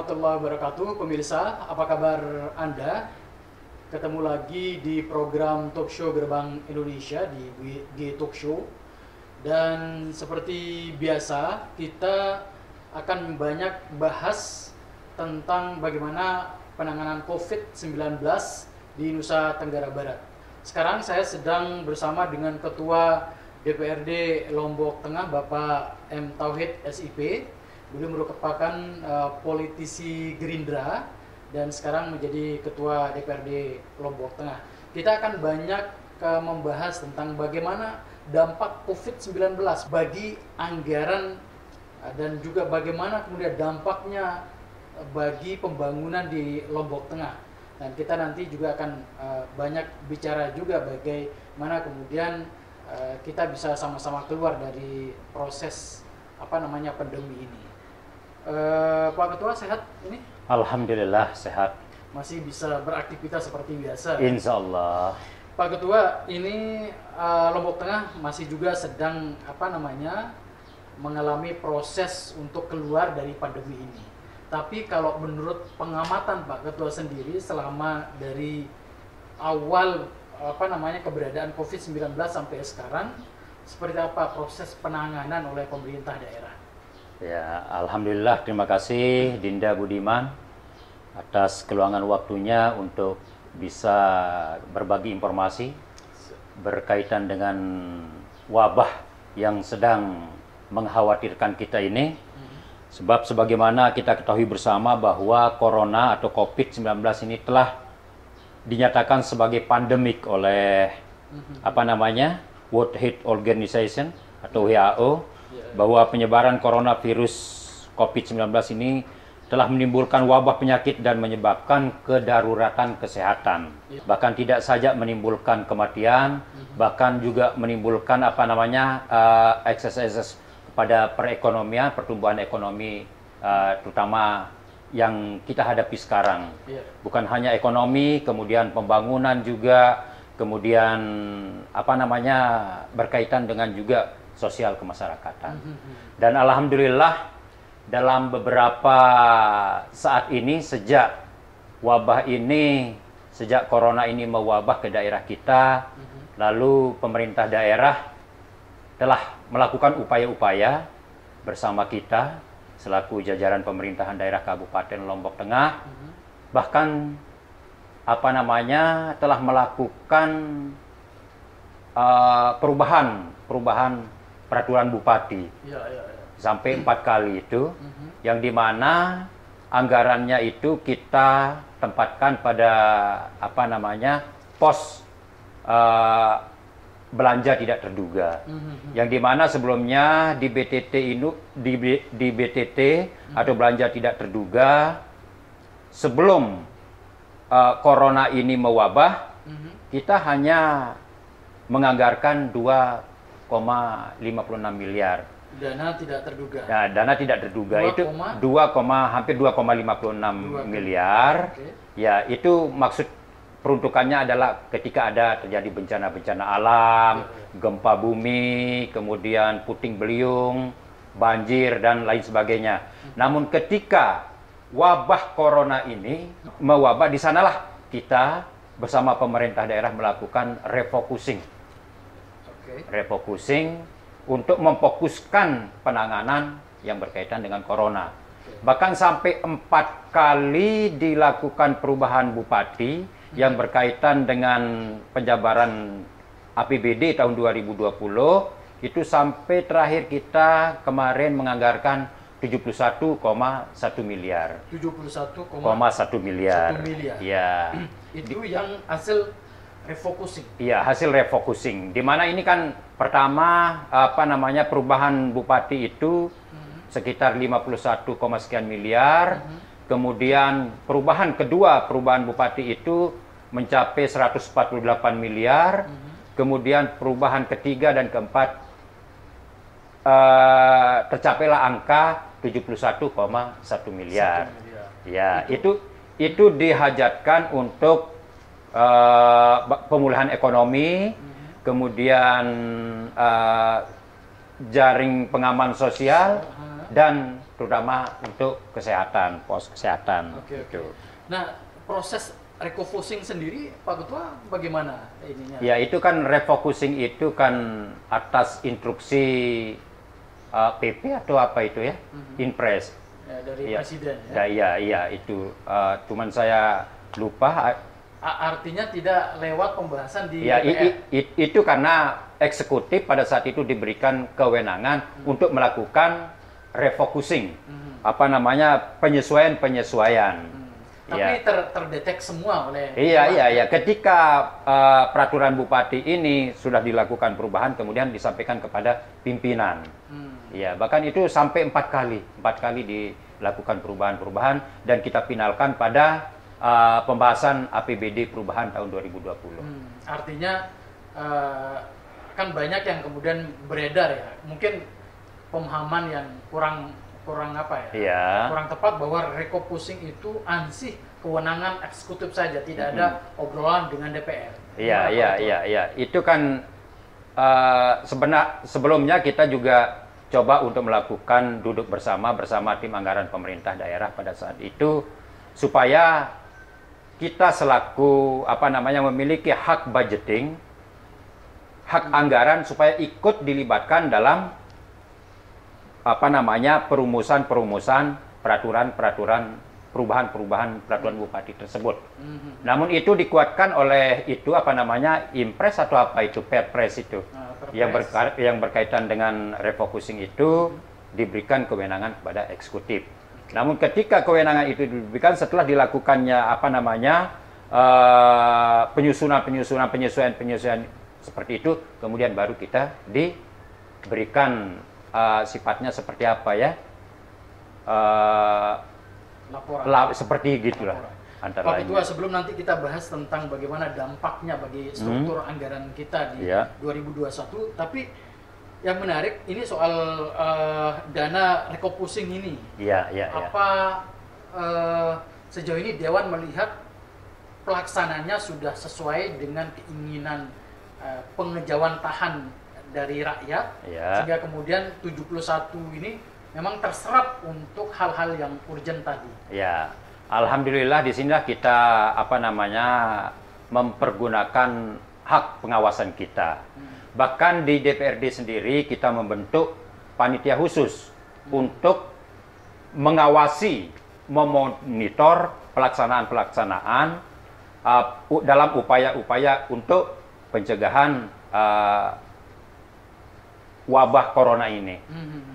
warahmatullahi wabarakatuh. Pemirsa, apa kabar Anda? Ketemu lagi di program Talk Show Gerbang Indonesia di G Talk Show. Dan seperti biasa, kita akan banyak bahas tentang bagaimana penanganan COVID-19 di Nusa Tenggara Barat. Sekarang saya sedang bersama dengan Ketua DPRD Lombok Tengah, Bapak M. Tauhid SIP. Beliau merupakan politisi Gerindra dan sekarang menjadi Ketua DPRD Lombok Tengah. Kita akan banyak membahas tentang bagaimana dampak COVID-19 bagi anggaran dan juga bagaimana kemudian dampaknya bagi pembangunan di Lombok Tengah. Dan kita nanti juga akan banyak bicara juga bagaimana kemudian kita bisa sama-sama keluar dari proses pandemi ini. Pak Ketua sehat ini? Alhamdulillah sehat. Masih bisa beraktivitas seperti biasa? Insya Allah. Pak Ketua, ini Lombok Tengah masih juga sedang mengalami proses untuk keluar dari pandemi ini. Tapi kalau menurut pengamatan Pak Ketua sendiri selama dari awal keberadaan COVID-19 sampai sekarang, seperti apa proses penanganan oleh pemerintah daerah? Ya, alhamdulillah, terima kasih Dinda Budiman atas keluangan waktunya untuk bisa berbagi informasi berkaitan dengan wabah yang sedang mengkhawatirkan kita ini. Sebab sebagaimana kita ketahui bersama bahwa corona atau COVID-19 ini telah dinyatakan sebagai pandemik oleh World Health Organization atau WHO, bahwa penyebaran coronavirus COVID-19 ini telah menimbulkan wabah penyakit dan menyebabkan kedaruratan kesehatan. Bahkan tidak saja menimbulkan kematian, bahkan juga menimbulkan ekses kepada perekonomian, pertumbuhan ekonomi, terutama yang kita hadapi sekarang. Bukan hanya ekonomi, kemudian pembangunan juga, kemudian berkaitan dengan juga sosial kemasyarakatan. Dan alhamdulillah dalam beberapa saat ini sejak corona ini mewabah ke daerah kita, lalu pemerintah daerah telah melakukan upaya-upaya bersama kita selaku jajaran pemerintahan daerah Kabupaten Lombok Tengah, bahkan telah melakukan perubahan peraturan bupati sampai 4 kali itu, yang dimana anggarannya itu kita tempatkan pada pos belanja tidak terduga, yang dimana sebelumnya di BTT atau belanja tidak terduga sebelum corona ini mewabah, kita hanya menganggarkan 2,56 miliar. Dana tidak terduga. Nah, dana tidak terduga itu hampir 2,56 miliar. Okay. Ya, itu maksud peruntukannya adalah ketika ada terjadi bencana-bencana alam, gempa bumi, kemudian puting beliung, banjir dan lain sebagainya. Namun ketika wabah corona ini mewabah, di sanalah kita bersama pemerintah daerah melakukan refocusing. Refocusing untuk memfokuskan penanganan yang berkaitan dengan corona. Bahkan sampai 4 kali dilakukan perubahan bupati yang berkaitan dengan penjabaran APBD tahun 2020, itu sampai terakhir kita kemarin menganggarkan 71,1 miliar. 71,1 miliar. Ya. Itu yang hasil refocusing. Iya, hasil refocusing. Di mana ini kan pertama perubahan bupati itu sekitar 51, sekian miliar. Kemudian perubahan bupati itu mencapai 148 miliar. Kemudian perubahan ketiga dan keempat tercapailah angka 71,1 miliar. Ya, itu dihajatkan untuk pemulihan ekonomi, kemudian jaring pengaman sosial, dan terutama untuk kesehatan, pos kesehatan. Oke, gitu. oke. Nah, proses refocusing sendiri Pak Ketua bagaimana ininya? Ya, itu kan refocusing itu kan atas instruksi PP atau apa itu ya, Inpres. Ya, dari Ya. Presiden ya. Iya itu. Cuman saya lupa. Artinya tidak lewat pembahasan di Ya, DPR. itu karena eksekutif pada saat itu diberikan kewenangan untuk melakukan refocusing, penyesuaian. Tapi Ya. terdetek semua oleh Iya. Ketika peraturan bupati ini sudah dilakukan perubahan, kemudian disampaikan kepada pimpinan. Ya, bahkan itu sampai 4 kali dilakukan perubahan-perubahan dan kita finalkan pada pembahasan APBD perubahan tahun 2020. Artinya kan banyak yang kemudian beredar ya, mungkin pemahaman yang kurang apa ya, Iya. kurang tepat bahwa refocusing itu ansih kewenangan eksekutif saja, tidak ada obrolan dengan DPR. Iya. Itu kan sebelumnya kita juga coba untuk melakukan duduk bersama tim anggaran pemerintah daerah pada saat itu supaya kita selaku memiliki hak budgeting, hak anggaran supaya ikut dilibatkan dalam perumusan peraturan perubahan peraturan bupati tersebut. Namun itu dikuatkan oleh Impres atau apa itu Perpres itu yang berkaitan dengan refocusing itu diberikan kewenangan kepada eksekutif. Namun ketika kewenangan itu diberikan setelah dilakukannya penyesuaian seperti itu, kemudian baru kita diberikan sifatnya seperti apa ya, laporan. seperti gitulah antara Pak Ketua, lainnya. sebelum nanti kita bahas tentang bagaimana dampaknya bagi struktur anggaran kita di 2021, tapi yang menarik ini soal dana refocusing ini. Apa sejauh ini Dewan melihat pelaksananya sudah sesuai dengan keinginan pengejauhan tahan dari rakyat, sehingga kemudian 71 ini memang terserap untuk hal-hal yang urgent tadi. Ya, alhamdulillah di sinilah kita mempergunakan hak pengawasan kita. Bahkan di DPRD sendiri kita membentuk panitia khusus untuk mengawasi, memonitor pelaksanaan dalam upaya-upaya untuk pencegahan wabah corona ini.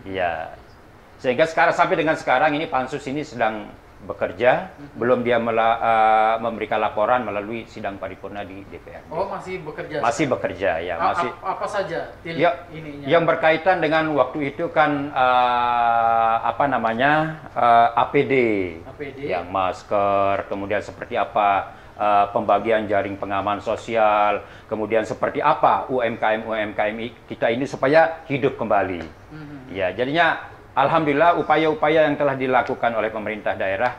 Ya. Sehingga sampai dengan sekarang ini pansus ini sedang bekerja, belum dia memberikan laporan melalui sidang paripurna di DPR. Oh, masih bekerja? Masih bekerja, ya. Apa saja ininya? Yang berkaitan dengan waktu itu kan APD, yang masker, kemudian seperti apa pembagian jaring pengaman sosial, kemudian seperti apa UMKM kita ini supaya hidup kembali. Ya, jadinya alhamdulillah upaya-upaya yang telah dilakukan oleh pemerintah daerah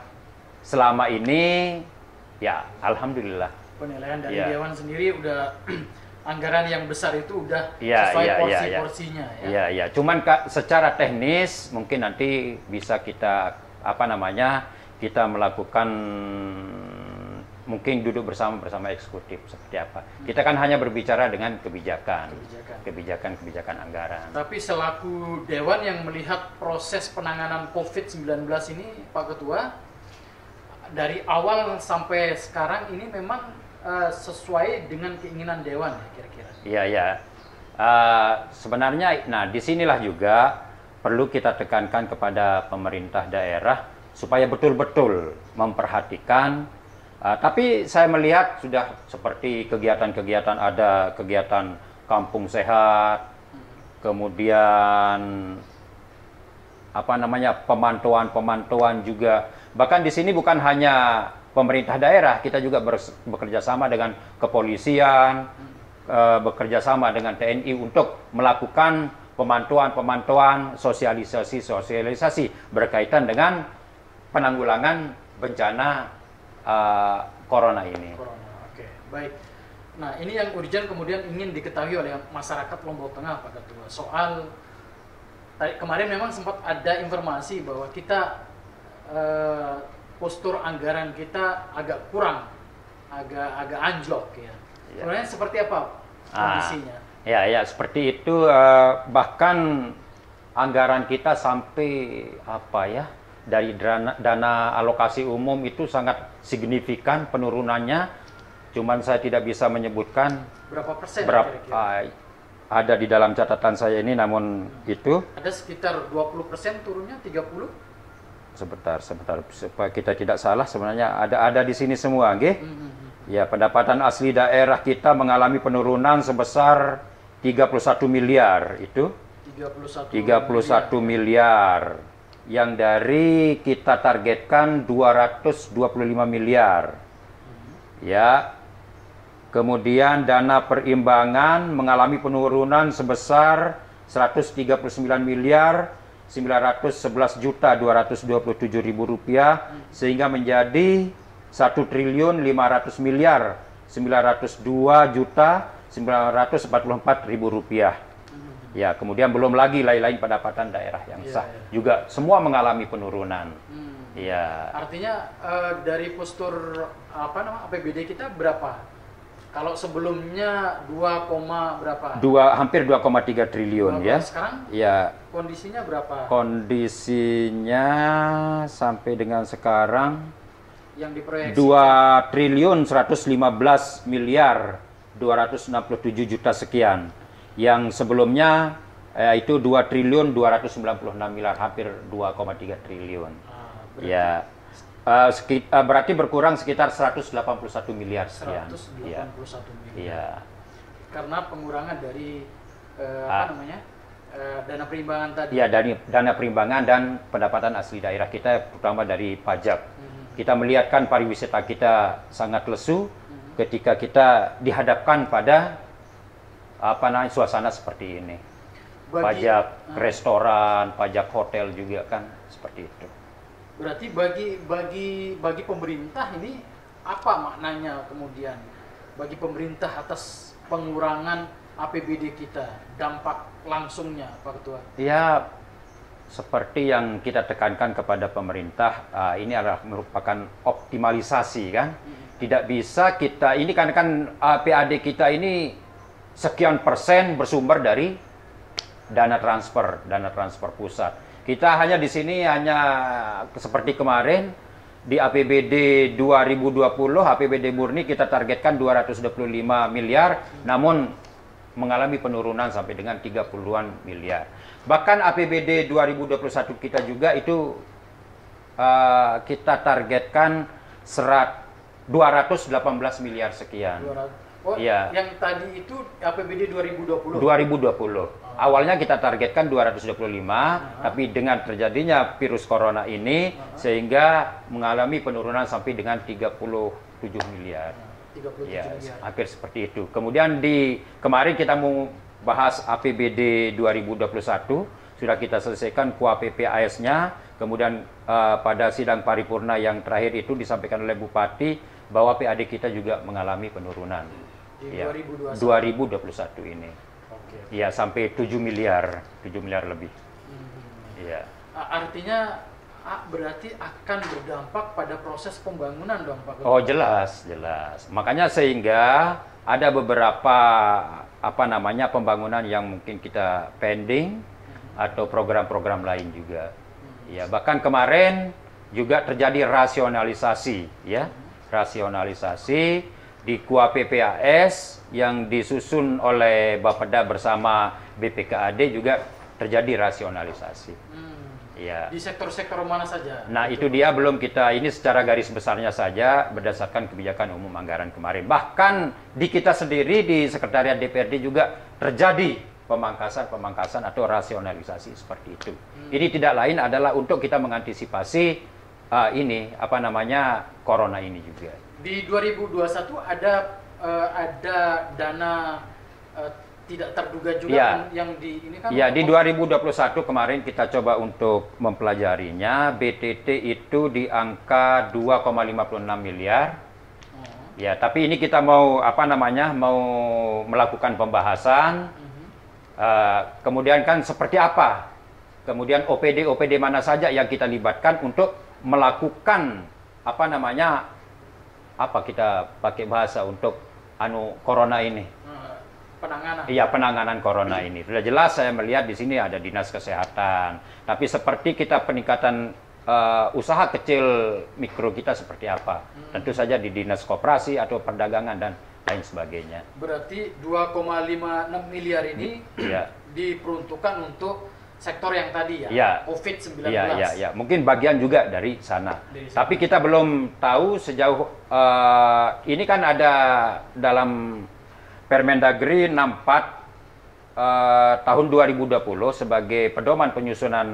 selama ini, ya alhamdulillah. Penilaian dari Dewan sendiri udah anggaran yang besar itu udah sesuai porsi-porsinya ya. Iya. Cuman secara teknis mungkin nanti bisa kita kita melakukan mungkin duduk bersama eksekutif seperti apa. Kita kan hanya berbicara dengan kebijakan anggaran. Tapi selaku Dewan yang melihat proses penanganan COVID-19 ini, Pak Ketua, dari awal sampai sekarang ini memang sesuai dengan keinginan Dewan ya kira-kira? Iya. Sebenarnya, disinilah juga perlu kita tekankan kepada pemerintah daerah supaya betul-betul memperhatikan. Tapi saya melihat sudah seperti kegiatan-kegiatan, ada kegiatan kampung sehat, kemudian pemantauan juga. Bahkan di sini bukan hanya pemerintah daerah, kita juga bekerja sama dengan kepolisian, bekerja sama dengan TNI untuk melakukan pemantauan, sosialisasi berkaitan dengan penanggulangan bencana corona ini. Oke, baik. Nah, ini yang urgent kemudian ingin diketahui oleh masyarakat Lombok Tengah, Pak Ketua, soal kemarin memang sempat ada informasi bahwa kita postur anggaran kita agak kurang, agak anjlok ya. Sebenarnya seperti apa kondisinya? Ya seperti itu. Bahkan anggaran kita sampai dari dana alokasi umum itu sangat signifikan penurunannya. Cuman saya tidak bisa menyebutkan berapa persen kira-kira? Ada di dalam catatan saya ini, namun itu ada sekitar 20% turunnya, 30. Sebentar supaya kita tidak salah, sebenarnya ada di sini semua, nggih. Ya, pendapatan asli daerah kita mengalami penurunan sebesar 31 miliar itu. 31 miliar. Yang dari kita targetkan 225 miliar. Ya. Kemudian dana perimbangan mengalami penurunan sebesar 139 miliar 911 juta 227 ribu rupiah, sehingga menjadi 1 triliun 500 miliar 902 juta 944 ribu rupiah. Ya, kemudian belum lagi lain-lain pendapatan daerah yang sah juga semua mengalami penurunan. Ya. Artinya dari postur APBD kita berapa? Kalau sebelumnya 2, berapa? Hampir 2,3 triliun ya. Sekarang ya. Kondisinya berapa? Kondisinya sampai dengan sekarang yang diproyeksi 2 triliun 115 miliar 267 juta sekian. Yang sebelumnya itu 2 triliun 296 miliar, hampir 2,3 triliun. Ya. Berarti berkurang sekitar 181 miliar sekian. 181 miliar. Iya. Karena pengurangan dari dana perimbangan tadi. Iya, dari dana perimbangan dan pendapatan asli daerah kita, terutama dari pajak. Kita melihatkan pariwisata kita sangat lesu ketika kita dihadapkan pada suasana seperti ini. Pajak restoran, pajak hotel juga kan seperti itu. Berarti bagi pemerintah ini apa maknanya kemudian bagi pemerintah atas pengurangan APBD kita, dampak langsungnya Pak Ketua? Ya, seperti yang kita tekankan kepada pemerintah, ini adalah merupakan optimalisasi kan. Tidak bisa kita ini kan PAD kita ini sekian persen bersumber dari dana transfer pusat. Kita hanya di sini seperti kemarin di APBD 2020, APBD murni kita targetkan 225 miliar, namun mengalami penurunan sampai dengan 30-an miliar. Bahkan APBD 2021 kita juga itu kita targetkan 218 miliar sekian. Iya. Yang tadi itu APBD 2020. 2020. Awalnya kita targetkan 225, tapi dengan terjadinya virus corona ini sehingga mengalami penurunan sampai dengan 37 miliar. 37 ya, miliar. Hampir seperti itu. Kemudian kemarin kita mau bahas APBD 2021, sudah kita selesaikan QAPPAS-nya. Kemudian pada sidang paripurna yang terakhir itu disampaikan oleh Bupati bahwa PAD kita juga mengalami penurunan. Di 2021 ini. Ya, sampai 7 miliar lebih. Ya. Artinya berarti akan berdampak pada proses pembangunan dong Pak Ketua? Oh, jelas. Makanya sehingga ada beberapa pembangunan yang mungkin kita pending atau program-program lain juga. Ya, bahkan kemarin juga terjadi rasionalisasi ya. Rasionalisasi di QAPPAS yang disusun oleh Bapeda bersama BPKAD juga terjadi rasionalisasi. Ya. Di sektor-sektor mana saja? Nah, itu dia belum kita ini secara garis besarnya saja berdasarkan kebijakan umum anggaran kemarin. Bahkan di kita sendiri di Sekretariat DPRD juga terjadi pemangkasan atau rasionalisasi seperti itu. Ini tidak lain adalah untuk kita mengantisipasi corona ini juga. Di 2021 ada dana tidak terduga juga yang ini kan? Ya, di 2021 kemarin kita coba untuk mempelajarinya. BTT itu di angka 2,56 miliar. Ya, tapi ini kita mau mau melakukan pembahasan. Kemudian kan seperti apa kemudian OPD mana saja yang kita libatkan untuk melakukan apa namanya, apa kita pakai bahasa untuk corona ini. Penanganan. Iya, penanganan corona ini. Sudah jelas saya melihat di sini ada dinas kesehatan. Tapi seperti kita peningkatan usaha kecil mikro kita seperti apa? Tentu saja di dinas koperasi atau perdagangan dan lain sebagainya. Berarti 2,56 miliar ini ya, diperuntukkan untuk sektor yang tadi ya, ya. COVID-19. Ya. Mungkin bagian juga dari sana. Tapi kita belum tahu sejauh ini kan ada dalam Permendagri 64 tahun 2020 sebagai pedoman penyusunan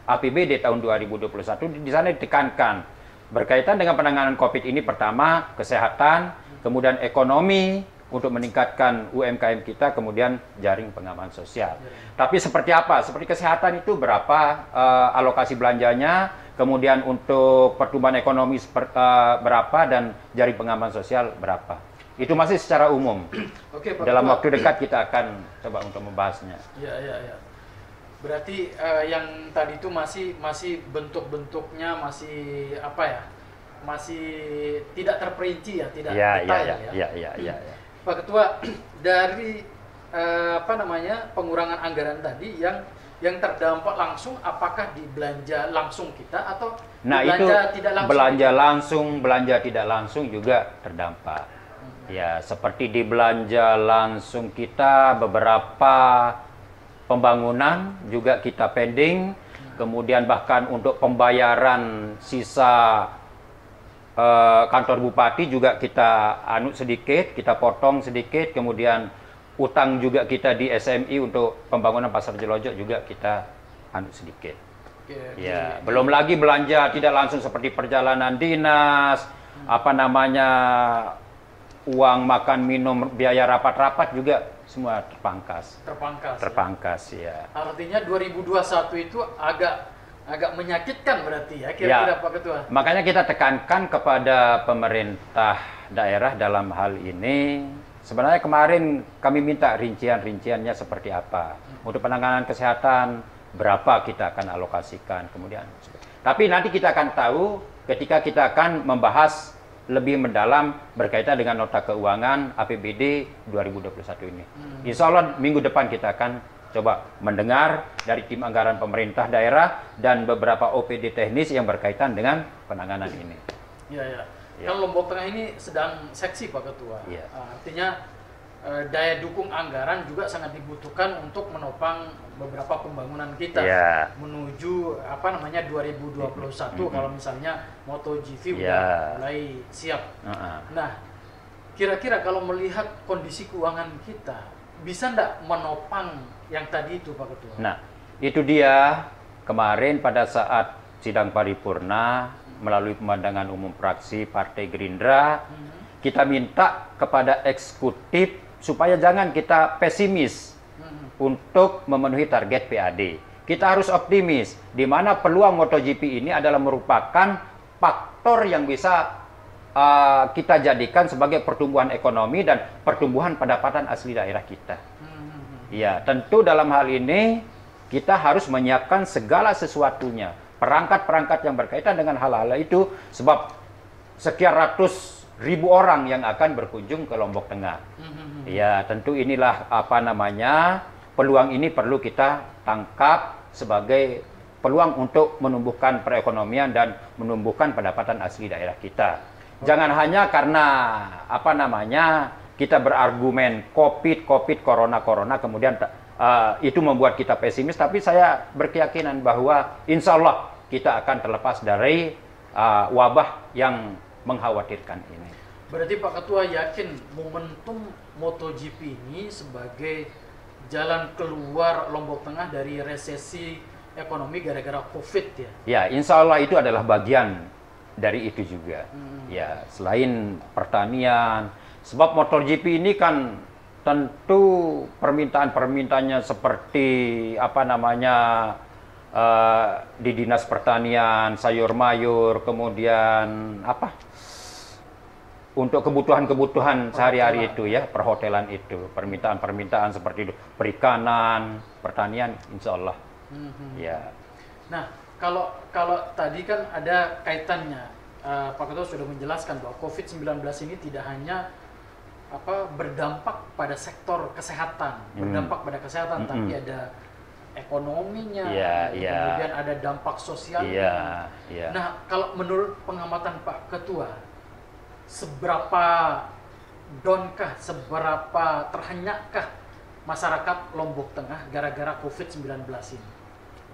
APBD tahun 2021. Di sana ditekankan berkaitan dengan penanganan COVID ini, pertama kesehatan, kemudian ekonomi untuk meningkatkan UMKM kita, kemudian jaring pengaman sosial. Tapi seperti apa? Seperti kesehatan itu berapa alokasi belanjanya, kemudian untuk pertumbuhan ekonomi berapa, dan jaring pengaman sosial berapa. Itu masih secara umum. Oke, Pak Dalam Ketua, waktu dekat kita akan coba untuk membahasnya. Ya. Berarti yang tadi itu masih bentuk-bentuknya masih apa ya? Masih tidak terperinci ya, tidak detail ya. Pak Ketua, dari pengurangan anggaran tadi yang terdampak langsung, apakah di belanja langsung kita atau belanja tidak langsung? Belanja tidak langsung juga terdampak. Ya, seperti di belanja langsung kita beberapa pembangunan juga kita pending, kemudian bahkan untuk pembayaran sisa kantor bupati juga kita sedikit, kita potong sedikit, kemudian utang juga kita di SMI untuk pembangunan Pasar Jelojok juga kita sedikit. Ya, belum lagi belanja tidak langsung seperti perjalanan dinas, uang makan minum, biaya rapat-rapat juga semua terpangkas ya. Artinya 2021 itu agak menyakitkan berarti ya, kira-kira Pak Ketua. Makanya kita tekankan kepada pemerintah daerah dalam hal ini. Sebenarnya kemarin kami minta rinciannya seperti apa. Untuk penanganan kesehatan berapa kita akan alokasikan, kemudian. Tapi nanti kita akan tahu ketika kita akan membahas lebih mendalam berkaitan dengan nota keuangan APBD 2021 ini. Insya Allah minggu depan kita akan coba mendengar dari tim anggaran pemerintah daerah dan beberapa OPD teknis yang berkaitan dengan penanganan ini. Ya. Kan Lombok Tengah ini sedang seksi Pak Ketua. Ya. Artinya daya dukung anggaran juga sangat dibutuhkan untuk menopang beberapa pembangunan kita menuju 2021 kalau misalnya MotoGP udah mulai siap. Nah, kira-kira kalau melihat kondisi keuangan kita bisa ndak menopang yang tadi itu Pak Ketua? Nah, itu dia kemarin pada saat sidang paripurna melalui pemandangan umum fraksi Partai Gerindra, kita minta kepada eksekutif supaya jangan kita pesimis untuk memenuhi target PAD. Kita harus optimis, di mana peluang MotoGP ini adalah merupakan faktor yang bisa kita jadikan sebagai pertumbuhan ekonomi dan pertumbuhan pendapatan asli daerah kita. Ya, tentu dalam hal ini kita harus menyiapkan segala sesuatunya, perangkat-perangkat yang berkaitan dengan hal-hal itu, sebab sekian ratus ribu orang yang akan berkunjung ke Lombok Tengah. Ya, tentu inilah peluang ini perlu kita tangkap sebagai peluang untuk menumbuhkan perekonomian dan menumbuhkan pendapatan asli daerah kita. Jangan hanya karena kita berargumen COVID, corona, kemudian itu membuat kita pesimis, tapi saya berkeyakinan bahwa insya Allah kita akan terlepas dari wabah yang mengkhawatirkan ini. Berarti Pak Ketua yakin momentum MotoGP ini sebagai jalan keluar Lombok Tengah dari resesi ekonomi gara-gara COVID ya? Ya, insya Allah itu adalah bagian dari itu juga. Ya, selain pertanian, sebab MotoGP ini kan tentu permintaannya seperti di dinas pertanian, sayur mayur, kemudian untuk kebutuhan sehari-hari itu ya, perhotelan itu, permintaan seperti itu, perikanan, pertanian, insya Allah Ya. Nah, kalau kalau tadi kan ada kaitannya, Pak Ketua sudah menjelaskan bahwa COVID-19 ini tidak hanya berdampak pada sektor kesehatan, berdampak pada kesehatan, tapi ada ekonominya, kemudian ada dampak sosialnya. Nah, kalau menurut pengamatan Pak Ketua, seberapa downkah, seberapa terhenyakkah masyarakat Lombok Tengah gara-gara COVID-19 ini?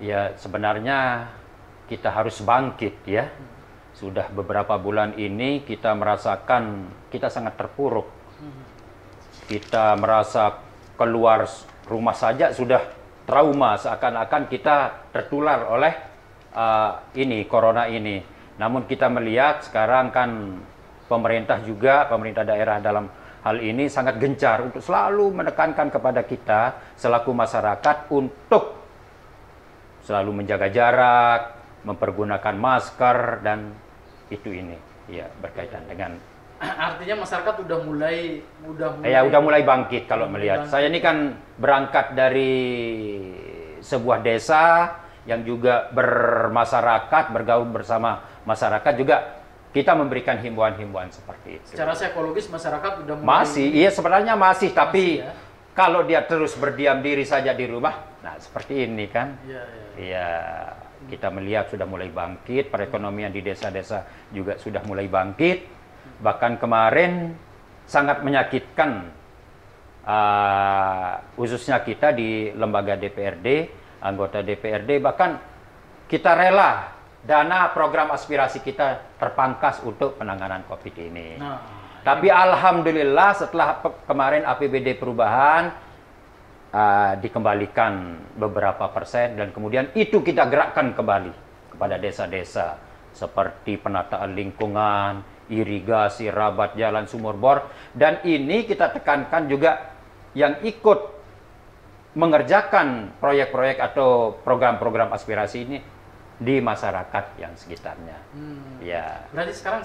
Ya, sebenarnya kita harus bangkit ya. Sudah beberapa bulan ini kita merasakan kita sangat terpuruk. Kita merasa keluar rumah saja sudah trauma, seakan-akan kita tertular oleh corona ini. Namun kita melihat sekarang kan pemerintah daerah dalam hal ini sangat gencar untuk selalu menekankan kepada kita selaku masyarakat untuk selalu menjaga jarak, mempergunakan masker, dan ini ya berkaitan dengan artinya masyarakat udah mulai bangkit kalau melihat. Saya ini kan berangkat dari sebuah desa yang juga bermasyarakat, bergaul bersama masyarakat, juga kita memberikan himbauan-himbauan seperti itu. Secara psikologis masyarakat udah mulai sebenarnya masih, tapi ya? Kalau dia terus berdiam diri saja di rumah, nah seperti ini kan. Iya, kita melihat sudah mulai bangkit, perekonomian di desa-desa juga sudah mulai bangkit. Bahkan kemarin sangat menyakitkan, khususnya kita di lembaga DPRD, anggota DPRD, bahkan kita rela dana program aspirasi kita terpangkas untuk penanganan COVID ini. Tapi alhamdulillah setelah kemarin APBD perubahan dikembalikan beberapa persen, dan kemudian itu kita gerakkan kembali kepada desa-desa seperti penataan lingkungan, irigasi, rabat jalan, sumur bor, dan ini kita tekankan juga yang ikut mengerjakan proyek-proyek atau program-program aspirasi ini di masyarakat yang sekitarnya. Ya. Berarti sekarang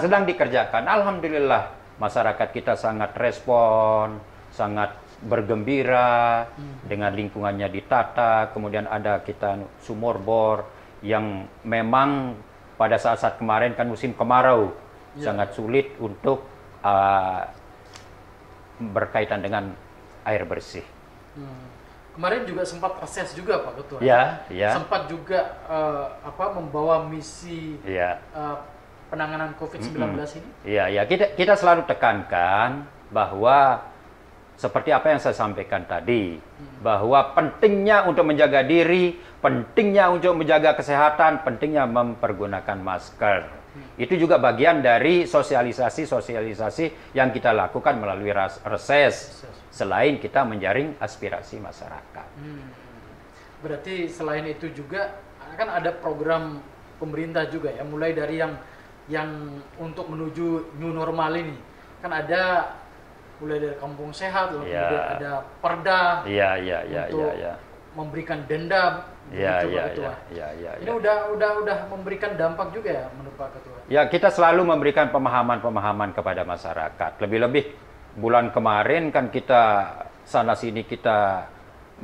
sedang dikerjakan. Alhamdulillah masyarakat kita sangat respon, sangat bergembira dengan lingkungannya ditata. Kemudian ada kita sumur bor yang memang pada saat-saat kemarin kan musim kemarau, sangat sulit untuk berkaitan dengan air bersih. Kemarin juga sempat reses juga Pak Ketua. Sempat juga membawa misi penanganan COVID-19 ini. Iya, kita selalu tekankan bahwa seperti apa yang saya sampaikan tadi, bahwa pentingnya untuk menjaga diri, pentingnya untuk menjaga kesehatan, pentingnya mempergunakan masker. Itu juga bagian dari sosialisasi yang kita lakukan melalui reses. Selain kita menjaring aspirasi masyarakat. Berarti selain itu juga kan ada program pemerintah juga ya, mulai dari yang untuk menuju new normal ini. Kan ada mulai dari kampung sehat, lalu kemudian ada perda untuk memberikan denda. Ini udah memberikan dampak juga ya menurut Pak Ketua. Ya, kita selalu memberikan pemahaman kepada masyarakat. Lebih-lebih bulan kemarin kan kita sana-sini kita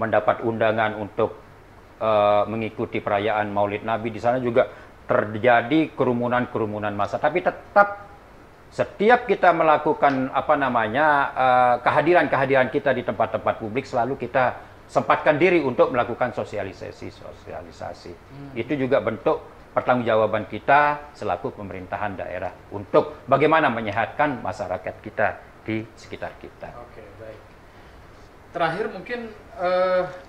mendapat undangan untuk mengikuti perayaan Maulid Nabi. Di sana juga terjadi kerumunan massa. Tapi tetap setiap kita melakukan kehadiran kita di tempat-tempat publik, selalu kita sempatkan diri untuk melakukan sosialisasi. Itu juga bentuk pertanggungjawaban kita selaku pemerintahan daerah untuk bagaimana menyehatkan masyarakat kita di sekitar kita. Oke, baik. Terakhir mungkin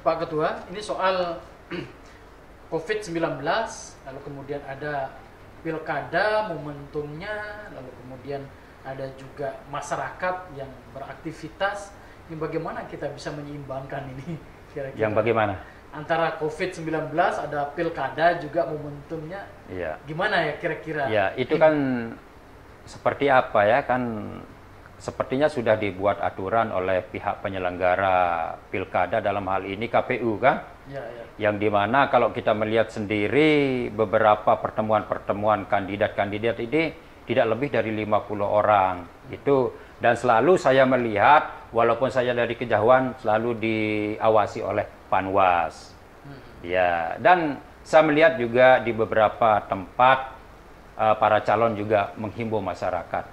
Pak Ketua, ini soal COVID-19, lalu kemudian ada pilkada momentumnya, lalu kemudian ada juga masyarakat yang beraktivitas. Ini bagaimana kita bisa menyeimbangkan ini kira-kira? Yang bagaimana? Antara COVID-19 ada pilkada juga momentumnya. Gimana ya kira-kira? Ya, itu kan seperti apa ya, kan sepertinya sudah dibuat aturan oleh pihak penyelenggara pilkada, dalam hal ini KPU kan, yang dimana kalau kita melihat sendiri beberapa pertemuan kandidat ini tidak lebih dari 50 orang itu, dan selalu saya melihat walaupun saya dari kejauhan selalu diawasi oleh Panwas. Ya, dan saya melihat juga di beberapa tempat para calon juga menghimbau masyarakat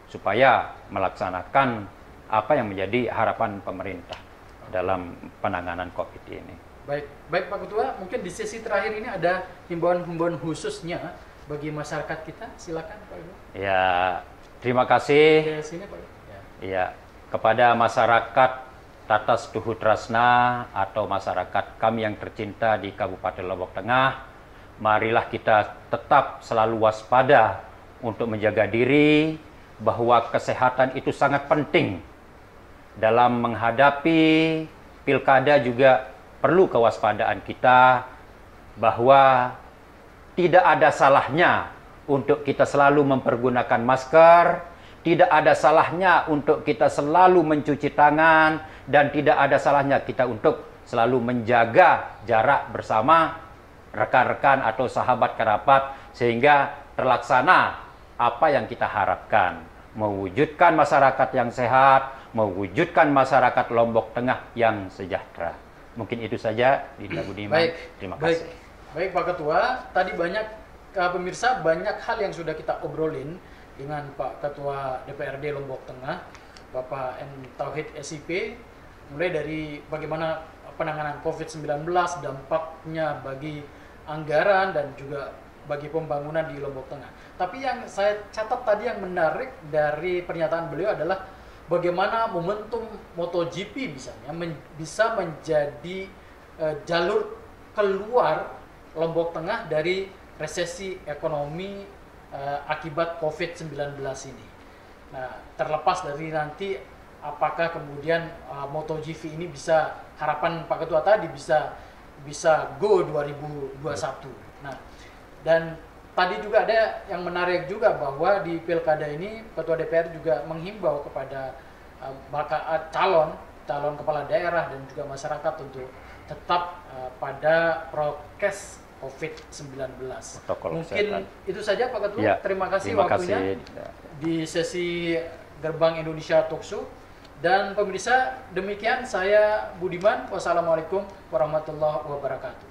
supaya melaksanakan apa yang menjadi harapan pemerintah dalam penanganan COVID ini. Baik, baik Pak Ketua, mungkin di sesi terakhir ini ada himbauan-himbauan khususnya bagi masyarakat kita, silakan Pak Ketua. Ya, terima kasih. Ke sini Pak. Ya, kepada masyarakat Tatas Tuhu Trasna atau masyarakat kami yang tercinta di Kabupaten Lombok Tengah, marilah kita tetap selalu waspada untuk menjaga diri, bahwa kesehatan itu sangat penting. Dalam menghadapi pilkada juga perlu kewaspadaan kita, bahwa tidak ada salahnya untuk kita selalu mempergunakan masker, tidak ada salahnya untuk kita selalu mencuci tangan, dan tidak ada salahnya kita untuk selalu menjaga jarak bersama rekan-rekan atau sahabat kerabat, sehingga terlaksana apa yang kita harapkan, mewujudkan masyarakat yang sehat, mewujudkan masyarakat Lombok Tengah yang sejahtera. Mungkin itu saja, Dinda Budiman. Baik, terima kasih. Baik Pak Ketua, tadi banyak pemirsa, banyak hal yang sudah kita obrolin dengan Pak Ketua DPRD Lombok Tengah, Bapak M. Tauhid SIP, mulai dari bagaimana penanganan COVID-19, dampaknya bagi anggaran dan juga bagi pembangunan di Lombok Tengah. Tapi yang saya catat tadi yang menarik dari pernyataan beliau adalah bagaimana momentum MotoGP misalnya bisa menjadi jalur keluar Lombok Tengah dari resesi ekonomi akibat COVID-19 ini. Nah, terlepas dari nanti apakah kemudian MotoGP ini bisa, harapan Pak Ketua tadi bisa go 2021. Nah, dan tadi juga ada yang menarik juga bahwa di pilkada ini Ketua DPR juga menghimbau kepada calon kepala daerah dan juga masyarakat untuk tetap pada prokes COVID-19. Mungkin itu saja Pak Ketua. Ya, terima kasih terima waktunya di sesi Gerbang Indonesia Talkshow. Dan pemirsa, demikian saya Budiman. Wassalamualaikum warahmatullahi wabarakatuh.